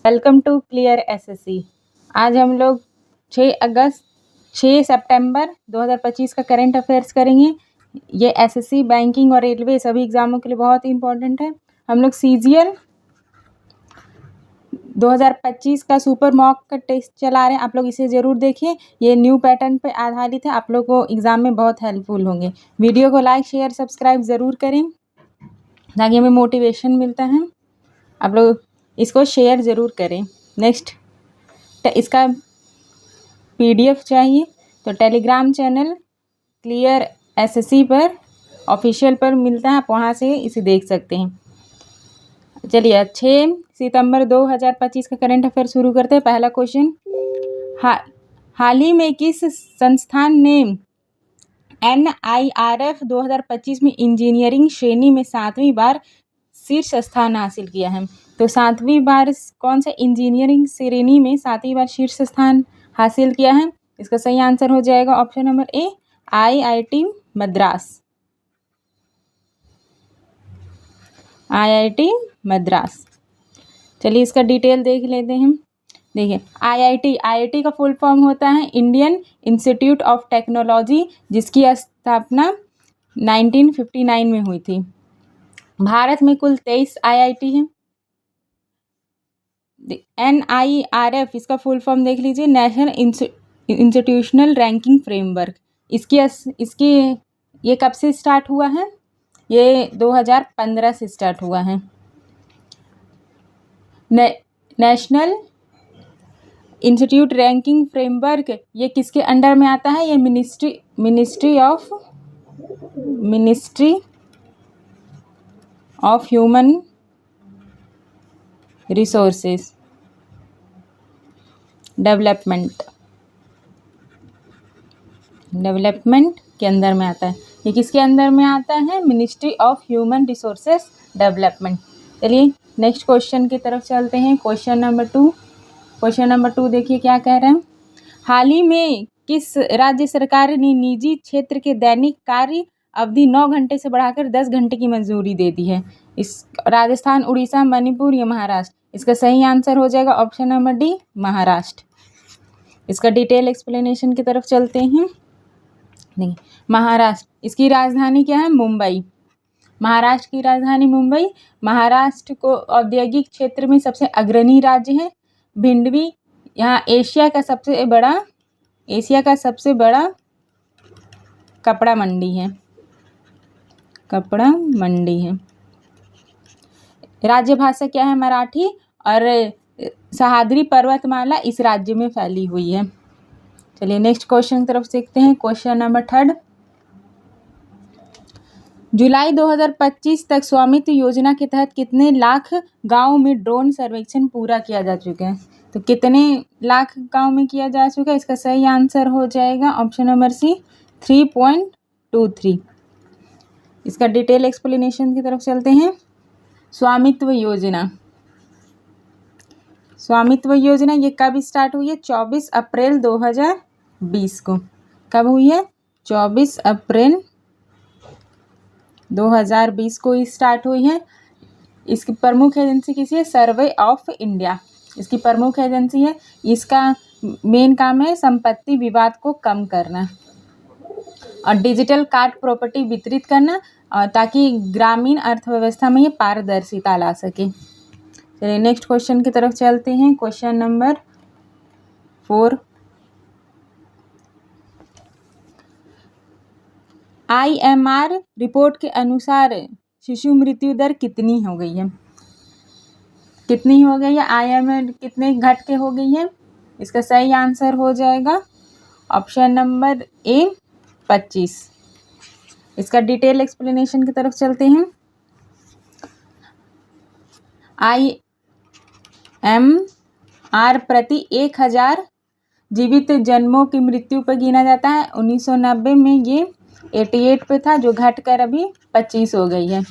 Welcome to clear SSC. आज हम लोग 6 सितंबर 2025 का करंट अफेयर्स करेंगे। ये एसएससी, बैंकिंग और रेलवे सभी एग्जामों के लिए बहुत ही इंपॉर्टेंट है। हम लोग सीजीएल 2025 का सुपर मॉक का टेस्ट चला रहे हैं, आप लोग इसे ज़रूर देखिए। ये न्यू पैटर्न पे आधारित है, आप लोग को एग्ज़ाम में बहुत हेल्पफुल होंगे। वीडियो को लाइक, शेयर, सब्सक्राइब ज़रूर करें ताकि हमें मोटिवेशन मिलता है। आप लोग इसको शेयर ज़रूर करें। नेक्स्ट, इसका पीडीएफ चाहिए तो टेलीग्राम चैनल क्लियर एसएससी पर ऑफिशियल पर मिलता है, आप वहाँ से इसे देख सकते हैं। चलिए 6 सितंबर 2025 का करंट अफेयर शुरू करते हैं। पहला क्वेश्चन, हाल ही में किस संस्थान ने NIRF 2025 में इंजीनियरिंग श्रेणी में 7वीं बार शीर्ष स्थान हासिल किया है? तो 7वीं बार कौन सा इंजीनियरिंग श्रेणी में 7वीं बार शीर्ष स्थान हासिल किया है? इसका सही आंसर हो जाएगा option number A, IIT Madras. IIT Madras. चलिए इसका डिटेल देख लेते हैं। देखिए, IIT का फुल फॉर्म होता है इंडियन इंस्टीट्यूट ऑफ टेक्नोलॉजी, जिसकी स्थापना 1959 में हुई थी। भारत में कुल 23 IIT हैं। NIRF इसका फुल फॉर्म देख लीजिए, नेशनल इंस्टीट्यूशनल रैंकिंग फ्रेमवर्क। इसकी ये कब से स्टार्ट हुआ है? ये 2015 से स्टार्ट हुआ है। नेशनल इंस्टीट्यूट रैंकिंग फ्रेमवर्क ये किसके अंडर में आता है? ये ministry of human resources development के अंदर में आता है। ये किसके अंदर में आता है? Ministry of human resources development. चलिए नेक्स्ट क्वेश्चन की तरफ चलते हैं। क्वेश्चन नंबर 2 देखिए क्या कह रहे हैं। हाल ही में किस राज्य सरकार ने निजी क्षेत्र के दैनिक कार्य अवधि 9 घंटे से बढ़ाकर 10 घंटे की मंजूरी दे दी है? इस राजस्थान, उड़ीसा, मणिपुर या महाराष्ट्र? इसका सही आंसर हो जाएगा ऑप्शन नंबर डी, महाराष्ट्र। इसका डिटेल एक्सप्लेनेशन की तरफ चलते हैं। नहीं, महाराष्ट्र, इसकी राजधानी क्या है? मुंबई। महाराष्ट्र की राजधानी मुंबई। महाराष्ट्र को औद्योगिक क्षेत्र में सबसे अग्रणी राज्य है। भिंडवी यहाँ एशिया का सबसे बड़ा कपड़ा मंडी है। राज्य भाषा क्या है? मराठी। और सह्याद्री पर्वतमाला इस राज्य में फैली हुई है। चलिए नेक्स्ट क्वेश्चन की तरफ देखते हैं। क्वेश्चन नंबर 3, जुलाई 2025 तक स्वामित्व योजना के तहत कितने लाख गांव में ड्रोन सर्वेक्षण पूरा किया जा चुका है? तो कितने लाख गांव में किया जा चुका है? इसका सही आंसर हो जाएगा ऑप्शन नंबर सी, 3.23। इसका डिटेल एक्सप्लेनेशन की तरफ चलते हैं। स्वामित्व योजना ये कब स्टार्ट हुई है? 24 अप्रैल 2020 को। कब हुई है? 24 अप्रैल 2020 को स्टार्ट हुई है। इसकी प्रमुख एजेंसी किसी है? सर्वे ऑफ इंडिया इसकी प्रमुख एजेंसी है। इसका मेन काम है संपत्ति विवाद को कम करना और डिजिटल कार्ड प्रॉपर्टी वितरित करना, और ताकि ग्रामीण अर्थव्यवस्था में ये पारदर्शिता ला सके। चलिए नेक्स्ट क्वेश्चन की तरफ चलते हैं। क्वेश्चन नंबर 4, IMR रिपोर्ट के अनुसार शिशु मृत्यु दर कितनी हो गई है? IMR कितने घट के हो गई है? इसका सही आंसर हो जाएगा ऑप्शन नंबर ए, 25। इसका डिटेल एक्सप्लेनेशन की तरफ चलते हैं। IMR प्रति 1000 जीवित जन्मों की मृत्यु पर गिना जाता है। 1990 में ये 88 पे था, जो घटकर अभी 25 हो गई है।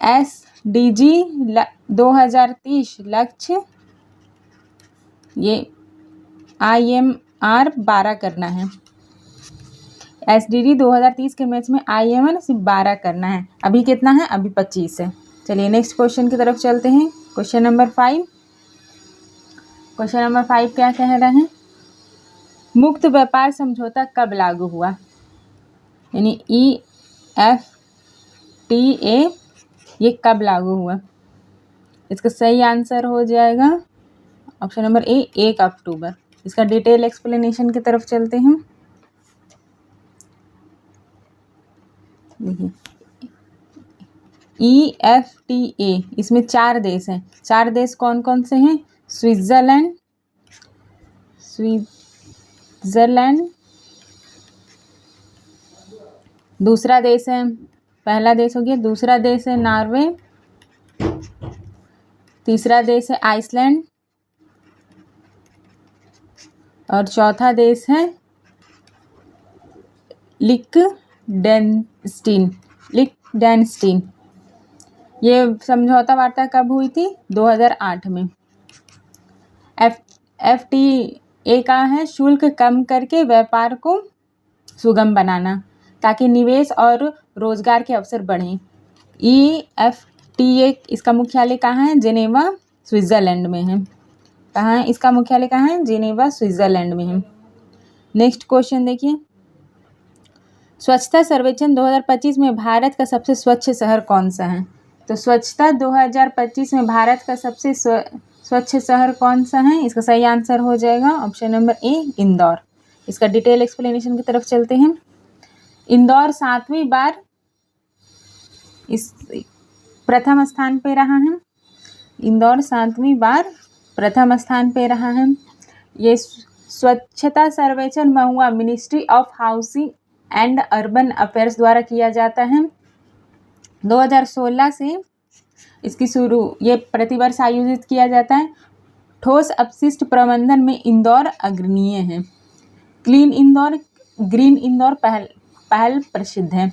SDG 2030 लक्ष्य ये IMR 12 करना है। SDG 2030 के मैच में IMR सिर्फ 12 करना है। अभी कितना है? अभी 25 है। चलिए नेक्स्ट क्वेश्चन की तरफ चलते हैं। क्वेश्चन नंबर 5 क्या कह रहा है? मुक्त व्यापार समझौता कब लागू हुआ? यानी EFTA ये कब लागू हुआ? इसका सही आंसर हो जाएगा ऑप्शन नंबर ए 1 अक्टूबर। इसका डिटेल एक्सप्लेनेशन की तरफ चलते हैं। देखिए EFTA इसमें 4 देश हैं। 4 देश कौन कौन से हैं? स्विट्जरलैंड, दूसरा देश है, पहला देश हो गया, दूसरा देश है नॉर्वे, तीसरा देश है आइसलैंड और चौथा देश है लिक्टेनस्टीन। ये समझौता वार्ता कब हुई थी? 2008 में। FTA का है शुल्क कम करके व्यापार को सुगम बनाना ताकि निवेश और रोजगार के अवसर बढ़ें। EFTA इसका मुख्यालय कहाँ है? जेनेवा, स्विट्जरलैंड में है। कहाँ है इसका मुख्यालय? कहाँ है? जेनेवा, स्विट्जरलैंड में है। नेक्स्ट क्वेश्चन देखिए, स्वच्छता सर्वेक्षण 2025 में भारत का सबसे स्वच्छ शहर कौन सा है? तो स्वच्छता 2025 में भारत का सबसे स्वच्छ शहर कौन सा है? इसका सही आंसर हो जाएगा ऑप्शन नंबर ए इंदौर। इसका डिटेल एक्सप्लेनेशन की तरफ चलते हैं। इंदौर 7वीं बार इस प्रथम स्थान पे रहा है। इंदौर 7वीं बार प्रथम स्थान पे रहा है। ये Swachhata Survekshan MoHUA ministry of housing and urban affairs द्वारा किया जाता है। 2016 से इसकी ये प्रतिवर्ष आयोजित किया जाता है। ठोस अपशिष्ट प्रबंधन में इंदौर अग्रणीय है। क्लीन इंदौर, ग्रीन इंदौर पहल प्रसिद्ध है।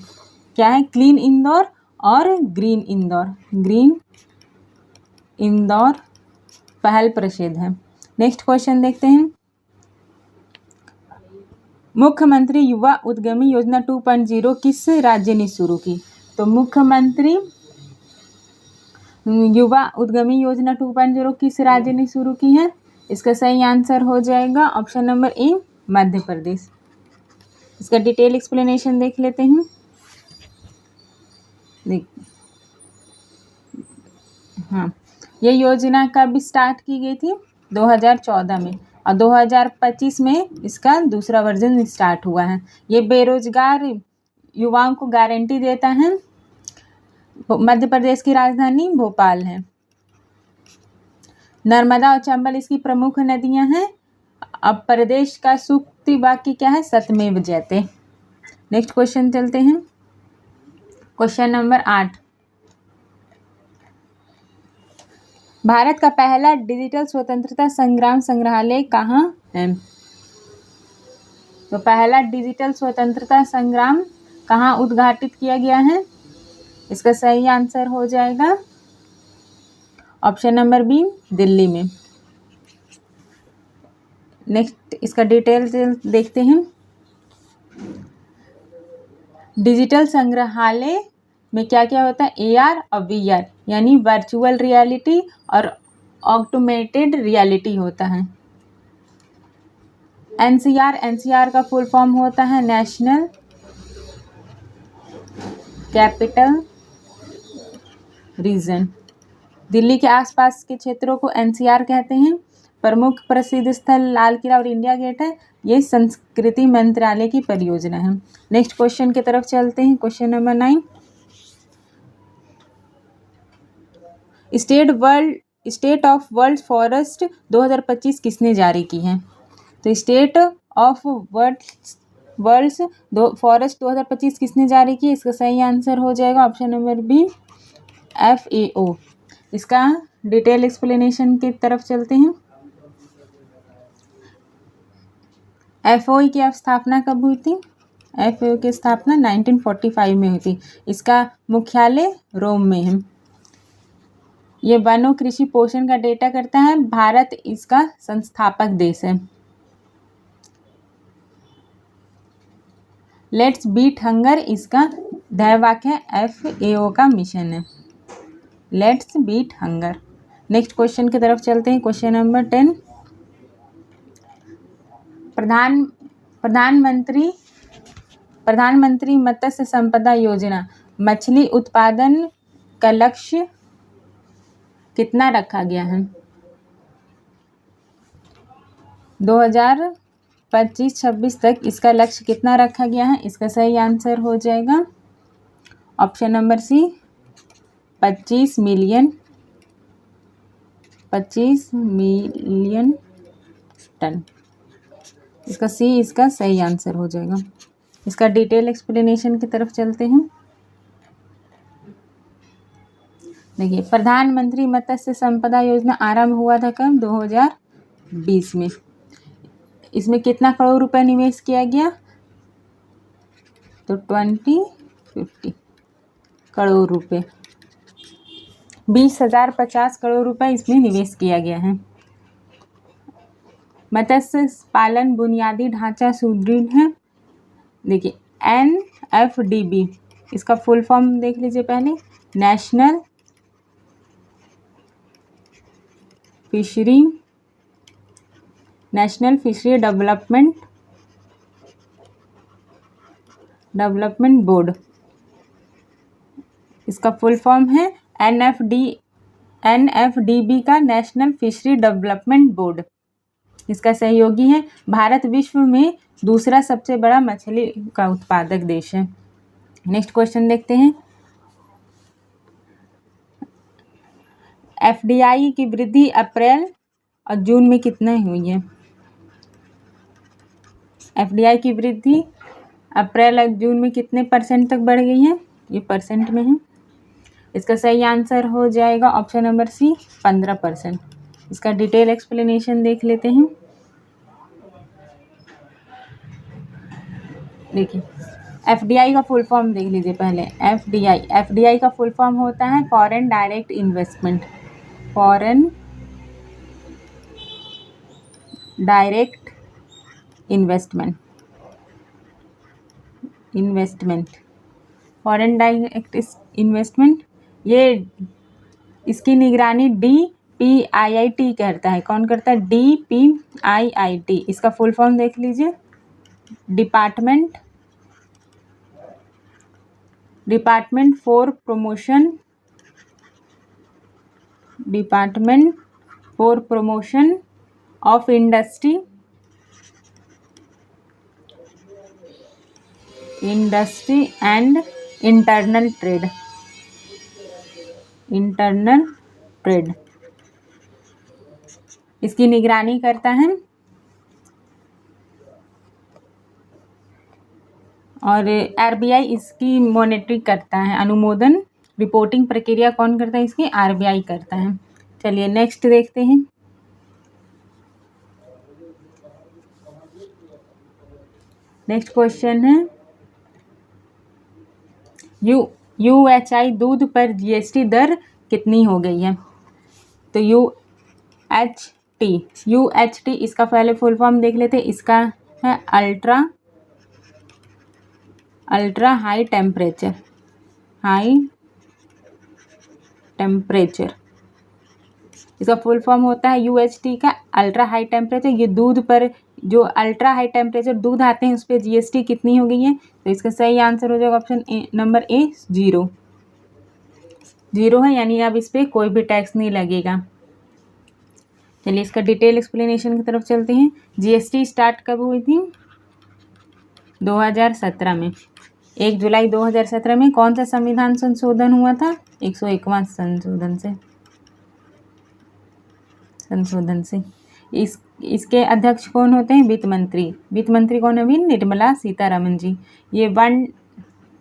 क्या है? क्लीन इंदौर और ग्रीन इंदौर पहल प्रसिद्ध है। नेक्स्ट क्वेश्चन देखते हैं, मुख्यमंत्री युवा उद्यमी योजना 2.0 किस राज्य ने शुरू की? तो मुख्यमंत्री युवा उद्यमी योजना 2.0 किस राज्य ने शुरू की है? इसका सही आंसर हो जाएगा option number A Madhya Pradesh. इसका डिटेल एक्सप्लेनेशन देख लेते हैं। हाँ, ये योजना कब स्टार्ट की गई थी? 2014 में और 2025 में इसका दूसरा वर्जन स्टार्ट हुआ है। ये बेरोजगार युवाओं को गारंटी देता है। मध्य प्रदेश की राजधानी भोपाल है। नर्मदा और चंबल इसकी प्रमुख नदियां हैं। अब प्रदेश का सूक्ति वाक्य क्या है? सत्यमेव जयते। नेक्स्ट क्वेश्चन चलते हैं। क्वेश्चन नंबर 8, भारत का पहला डिजिटल स्वतंत्रता संग्राम संग्रहालय कहाँ है? तो पहला डिजिटल स्वतंत्रता संग्राम कहाँ उद्घाटित किया गया है? इसका सही आंसर हो जाएगा ऑप्शन नंबर बी दिल्ली में। नेक्स्ट इसका डिटेल देखते हैं। डिजिटल संग्रहालय में क्या क्या होता है? AR और VR यानी वर्चुअल रियलिटी और ऑगमेंटेड रियलिटी होता है। NCR का फुल फॉर्म होता है नेशनल कैपिटल रीजन। दिल्ली के आसपास के क्षेत्रों को NCR कहते हैं। प्रमुख प्रसिद्ध स्थल लाल किला और इंडिया गेट है। ये संस्कृति मंत्रालय की परियोजना है। नेक्स्ट क्वेश्चन की तरफ चलते हैं। Question number 9, state of world forest 2025 किसने जारी की है? तो स्टेट ऑफ वर्ल्ड फॉरेस्ट 2025 किसने जारी की? इसका सही आंसर हो जाएगा ऑप्शन नंबर बी FAO। इसका डिटेल एक्सप्लेनेशन की तरफ चलते हैं। FAO की स्थापना कब हुई थी? FAO की स्थापना 1945 में हुई थी। इसका मुख्यालय रोम में है। ये वनों, कृषि, पोषण का डेटा करता है। भारत इसका संस्थापक देश है। लेट्स बीट हंगर इसका ध्येय वाक्य है। FAO का मिशन है। Let's beat hunger. Next question की तरफ चलते हैं। क्वेश्चन नंबर 10, प्रधानमंत्री मत्स्य संपदा योजना मछली उत्पादन का लक्ष्य कितना रखा गया है? 2025-26 तक इसका लक्ष्य कितना रखा गया है? इसका सही आंसर हो जाएगा option number C, 25 million ton. इसका सी इसका सही आंसर हो जाएगा। इसका डिटेल एक्सप्लेनेशन की तरफ चलते हैं। देखिए, प्रधानमंत्री मत्स्य संपदा योजना आरंभ हुआ था कब? 2020 में। इसमें कितना करोड़ रुपए निवेश किया गया? तो 50 करोड़ रुपए, 20,050 करोड़ रुपए इसमें निवेश किया गया है। मत्स्य पालन बुनियादी ढांचा सुदृढ़ है। देखिए, NFDB इसका फुल फॉर्म देख लीजिए पहले, नेशनल फिशरी डेवलपमेंट बोर्ड, इसका फुल फॉर्म है NFDB का नेशनल फिशरी डेवलपमेंट बोर्ड। इसका सहयोगी है। भारत विश्व में दूसरा सबसे बड़ा मछली का उत्पादक देश है। नेक्स्ट क्वेश्चन देखते हैं। FDI की वृद्धि अप्रैल और जून में कितना हुई है? FDI की वृद्धि अप्रैल और जून में कितने % तक बढ़ गई है? ये % में है। इसका सही आंसर हो जाएगा ऑप्शन नंबर सी, 15%। इसका डिटेल एक्सप्लेनेशन देख लेते हैं। देखिए, FDI का फुल फॉर्म देख लीजिए पहले। FDI का फुल फॉर्म होता है foreign direct investment. Foreign direct investment, foreign direct investment. ये इसकी निगरानी DPIIT करता है। कौन करता है? DPIIT। इसका फुल फॉर्म देख लीजिए, department for promotion of industry and internal trade, इसकी निगरानी करता है। और RBI इसकी मॉनिटरिंग करता है। अनुमोदन रिपोर्टिंग प्रक्रिया कौन करता है इसकी? RBI करता है। चलिए नेक्स्ट देखते हैं। नेक्स्ट क्वेश्चन है, UHI दूध पर GST दर कितनी हो गई है? तो UHT इसका पहले फुल फॉर्म देख लेते हैं। इसका है अल्ट्रा हाई टेम्परेचर। इसका फुल फॉर्म होता है UHT का अल्ट्रा हाई टेम्परेचर। ये दूध पर जो अल्ट्रा हाई टेम्परेचर दूध आते हैं उस पर GST कितनी हो गई है? तो इसका सही आंसर हो जाएगा ऑप्शन नंबर ए, 0 है, यानी अब इस पर कोई भी टैक्स नहीं लगेगा। चलिए इसका डिटेल एक्सप्लेनेशन की तरफ चलते हैं। GST स्टार्ट कब हुई थी? 2017 में। 1 जुलाई 2017 में कौन सा संविधान संशोधन हुआ था? 101वां संशोधन से। इसके अध्यक्ष कौन होते हैं? वित्त मंत्री कौन है? अभी निर्मला सीतारमन जी। ये वन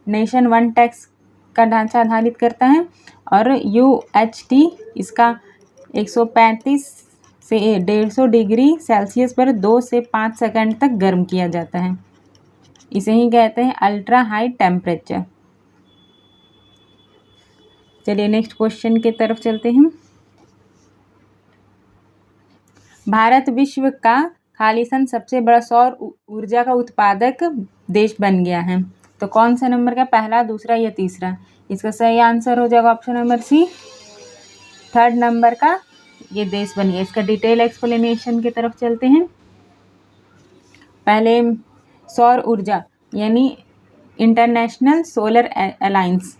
नेशन वन टैक्स का ढांचा आधारित करता है। और UHT इसका 135 से 150 डिग्री सेल्सियस पर 2 से 5 सेकंड तक गर्म किया जाता है। इसे ही कहते हैं अल्ट्रा हाई टेम्परेचर। चलिए नेक्स्ट क्वेश्चन की तरफ चलते हैं। भारत विश्व का खालिस्तान सबसे बड़ा सौर ऊर्जा का उत्पादक देश बन गया है। तो कौन सा नंबर का? पहला, दूसरा या तीसरा? इसका सही आंसर हो जाएगा ऑप्शन नंबर सी, 3rd नंबर का ये देश बन गया। इसका डिटेल एक्सप्लेनेशन की तरफ चलते हैं। पहले सौर ऊर्जा यानी इंटरनेशनल सोलर अलायंस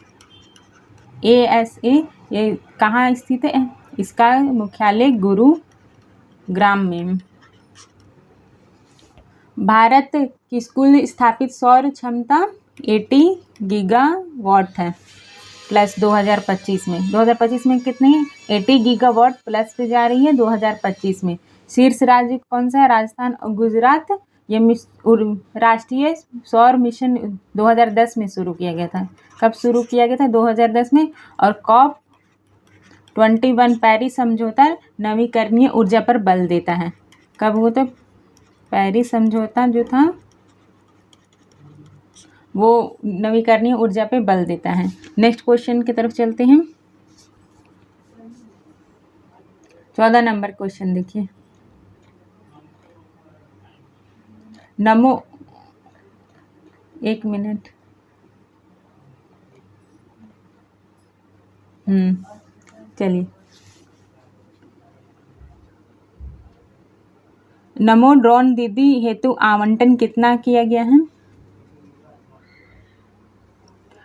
ASA ये कहाँ स्थित है? इसका मुख्यालय गुरुग्राम में। भारत की कुल स्थापित सौर क्षमता 80 गीगावाट है प्लस 2025 में। 2025 में कितनी है? 80 गीगावाट प्लस पे जा रही है 2025 में। शीर्ष राज्य कौन सा है? राजस्थान और गुजरात। ये राष्ट्रीय सौर मिशन 2010 में शुरू किया गया था। कब शुरू किया गया था? 2010 में। और COP21 पेरिस समझौता नवीकरणीय ऊर्जा पर बल देता है। कब हुआ था पेरिस समझौता जो था वो नवीकरणीय ऊर्जा पे बल देता है। नेक्स्ट क्वेश्चन की तरफ चलते हैं। 14 नंबर क्वेश्चन देखिए। नमो 1 मिनट चलिए। नमो ड्रोन दीदी हेतु आवंटन कितना किया गया है?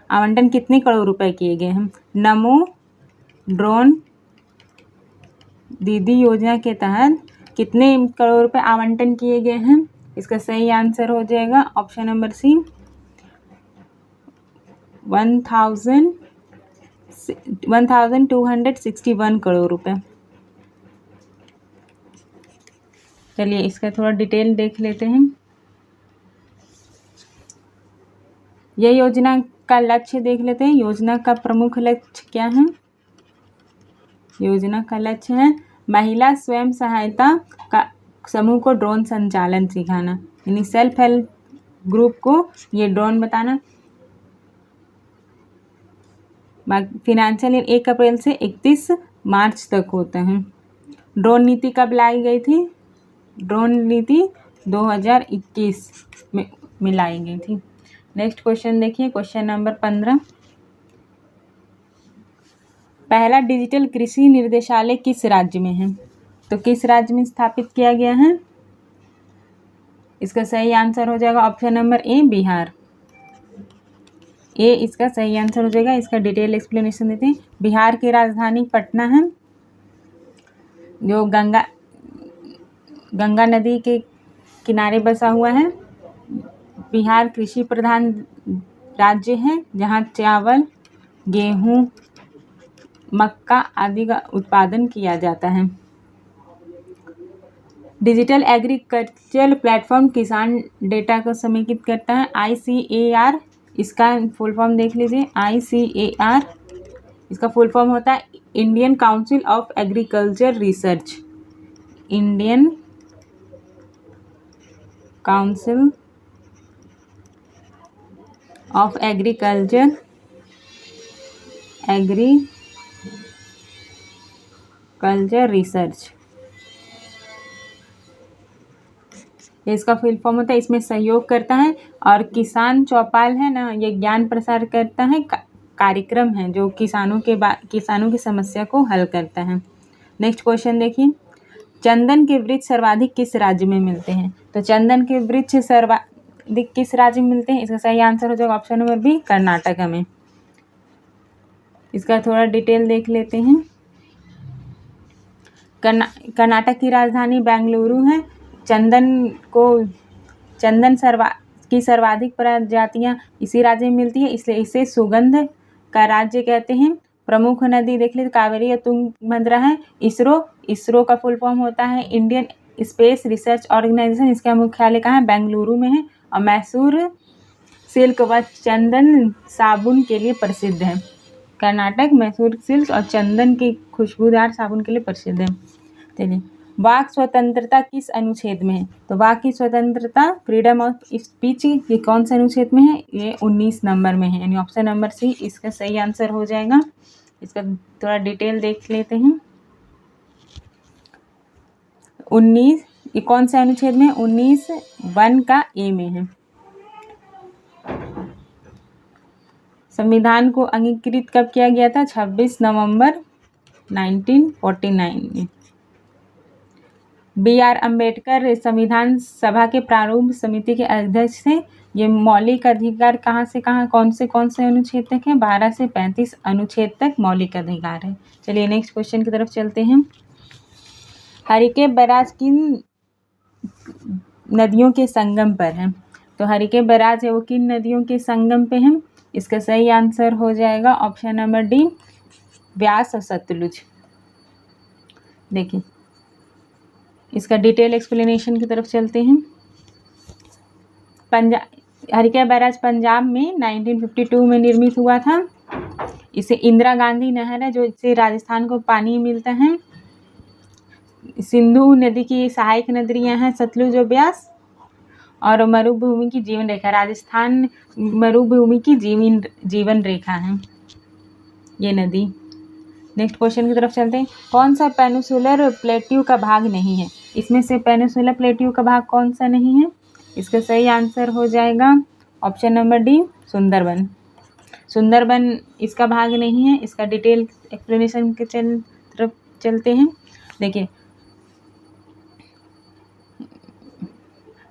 आवंटन कितने करोड़ रुपए किए गए हैं? नमो ड्रोन दीदी योजना के तहत कितने करोड़ रुपए आवंटन किए गए हैं? इसका सही आंसर हो जाएगा ऑप्शन नंबर सी 1261 करोड़ रुपए। चलिए इसका थोड़ा डिटेल देख लेते हैं। यह योजना का लक्ष्य देख लेते हैं। योजना का प्रमुख लक्ष्य क्या है? योजना का लक्ष्य है महिला स्वयं सहायता का समूह को ड्रोन संचालन सिखाना, यानी सेल्फ हेल्प ग्रुप को ये ड्रोन बताना। फिनेंशियल ईयर 1 अप्रैल से 31 मार्च तक होता है। ड्रोन नीति कब लाई गई थी? ड्रोन नीति 2021 में लाई गई थी। नेक्स्ट क्वेश्चन देखिए, क्वेश्चन नंबर 15। पहला डिजिटल कृषि निर्देशालय किस राज्य में है? तो किस राज्य में स्थापित किया गया है? इसका सही आंसर हो जाएगा ऑप्शन नंबर ए बिहार। ए इसका सही आंसर हो जाएगा। इसका डिटेल एक्सप्लेनेशन देते हैं। बिहार की राजधानी पटना है, जो गंगा नदी के किनारे बसा हुआ है। बिहार कृषि प्रधान राज्य है, जहाँ चावल, गेहूँ, मक्का आदि का उत्पादन किया जाता है। डिजिटल एग्रीकल्चर प्लेटफॉर्म किसान डेटा को समेकित करता है। ICAR इसका फुल फॉर्म देख लीजिए। ICAR इसका फुल फॉर्म होता है Indian council of agriculture research. Indian council of agriculture research, इसका फुल फॉर्म होता है। इसमें सहयोग करता है। और किसान चौपाल है ना, ये ज्ञान प्रसार करता है, कार्यक्रम है जो किसानों की समस्या को हल करता है। नेक्स्ट क्वेश्चन देखिए। चंदन के वृक्ष सर्वाधिक किस राज्य में मिलते हैं? तो चंदन के वृक्ष सर्वाधिक किस राज्य में मिलते हैं? इसका सही आंसर हो जाएगा ऑप्शन नंबर बी कर्नाटक में। इसका थोड़ा डिटेल देख लेते हैं। कर्नाटक की राजधानी बेंगलुरु है। चंदन की सर्वाधिक प्रजातियां इसी राज्य में मिलती है, इसलिए इसे सुगंध का राज्य कहते हैं। प्रमुख नदी देख लीजिए, कावेरी और तुंगभद्रा है। इसरो का फुल फॉर्म होता है इंडियन स्पेस रिसर्च ऑर्गेनाइजेशन। इसका मुख्यालय कहाँ है? बेंगलुरु में है। और मैसूर सिल्क व चंदन साबुन के लिए प्रसिद्ध है। कर्नाटक मैसूर सिल्क और चंदन की खुशबूदार साबुन के लिए प्रसिद्ध है। चलिए, वाक स्वतंत्रता किस अनुच्छेद में है? तो वाक की स्वतंत्रता फ्रीडम ऑफ स्पीच ये कौन से अनुच्छेद में है? ये 19 नंबर में है, यानी ऑप्शन नंबर सी इसका सही आंसर हो जाएगा। इसका थोड़ा डिटेल देख लेते हैं। 19 ये कौन से अनुच्छेद में? 19(1) का ए में है। संविधान को अंगीकृत कब किया गया था? 26 नवंबर 1949 में। B.R. अम्बेडकर संविधान सभा के प्रारूप समिति के अध्यक्ष थे। ये मौलिक अधिकार कहाँ से कहाँ कौन से अनुच्छेद तक हैं? 12 से 35 अनुच्छेद तक मौलिक अधिकार है। चलिए नेक्स्ट क्वेश्चन की तरफ चलते हैं। हरिके बैराज किन नदियों के संगम पर है? तो हरिके बैराज है वो किन नदियों के संगम पे है? इसका सही आंसर हो जाएगा ऑप्शन नंबर डी, व्यास और सतलुज। देखिए इसका डिटेल एक्सप्लेनेशन की तरफ चलते हैं। हरिके बैराज पंजाब में 1952 में निर्मित हुआ था। इसे इंदिरा गांधी नहर है जो इससे राजस्थान को पानी मिलता है। सिंधु नदी की सहायक नदियां हैं सतलुज और ब्यास, और मरुभूमि की जीवन रेखा, राजस्थान मरुभूमि की जीवन रेखा है ये नदी। नेक्स्ट क्वेश्चन की तरफ चलते हैं। कौन सा पेनिनसुलर प्लेट्यू का भाग नहीं है? इसमें से पेनिनसुलर प्लेट्यू का भाग कौन सा नहीं है? इसका सही आंसर हो जाएगा option number D, Sundarban. Sundarban इसका भाग नहीं है। इसका डिटेल एक्सप्लेनेशन के तरफ चलते हैं। देखिए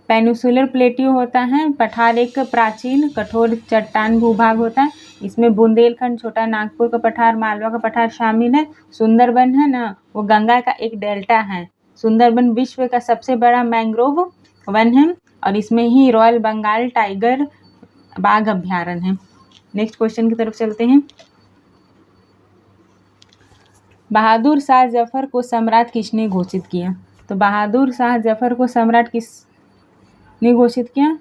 पेनिनसुलर प्लेट्यू होता है पठार एक प्राचीन कठोर चट्टान भूभाग होता है। इसमें बुंदेलखंड, छोटा नागपुर का पठार, मालवा का पठार शामिल है। सुंदरबन है ना वो गंगा का एक डेल्टा है। सुंदरबन विश्व का सबसे बड़ा मैंग्रोव वन है और इसमें ही रॉयल बंगाल टाइगर बाघ अभ्यारण्य है। नेक्स्ट क्वेश्चन की तरफ चलते हैं। बहादुर शाह जफर को सम्राट किसने घोषित किया? तो बहादुर शाह जफर को सम्राट किसने घोषित किया?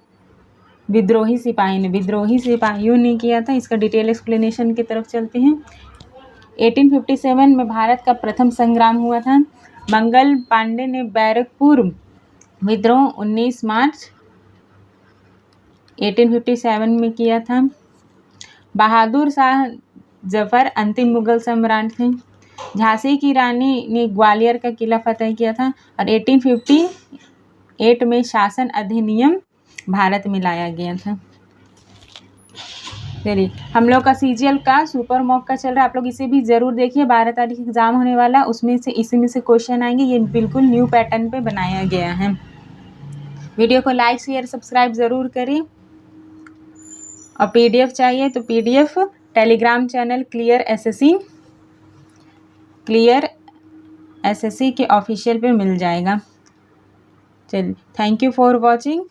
विद्रोही सिपाहियों ने किया था। इसका डिटेल एक्सप्लेनेशन की तरफ चलते हैं। 1857 में भारत का प्रथम संग्राम हुआ था। मंगल पांडे ने बैरकपुर विद्रोह 19 मार्च 1857 में किया था। बहादुर शाह जफर अंतिम मुगल सम्राट थे। झांसी की रानी ने ग्वालियर का किला फतेह किया था और 1858 में शासन अधिनियम भारत में लाया गया था। चलिए हम लोग का सीजीएल का सुपर मॉक का चल रहा है, आप लोग इसे भी ज़रूर देखिए। 12 तारीख एग्ज़ाम होने वाला, उसमें से इसी में से क्वेश्चन आएंगे। ये बिल्कुल न्यू पैटर्न पे बनाया गया है। वीडियो को लाइक शेयर सब्सक्राइब ज़रूर करें। और पीडीएफ चाहिए तो PDF Telegram channel clear SSC के ऑफिशियल पे मिल जाएगा। चलिए थैंक यू फॉर वॉचिंग।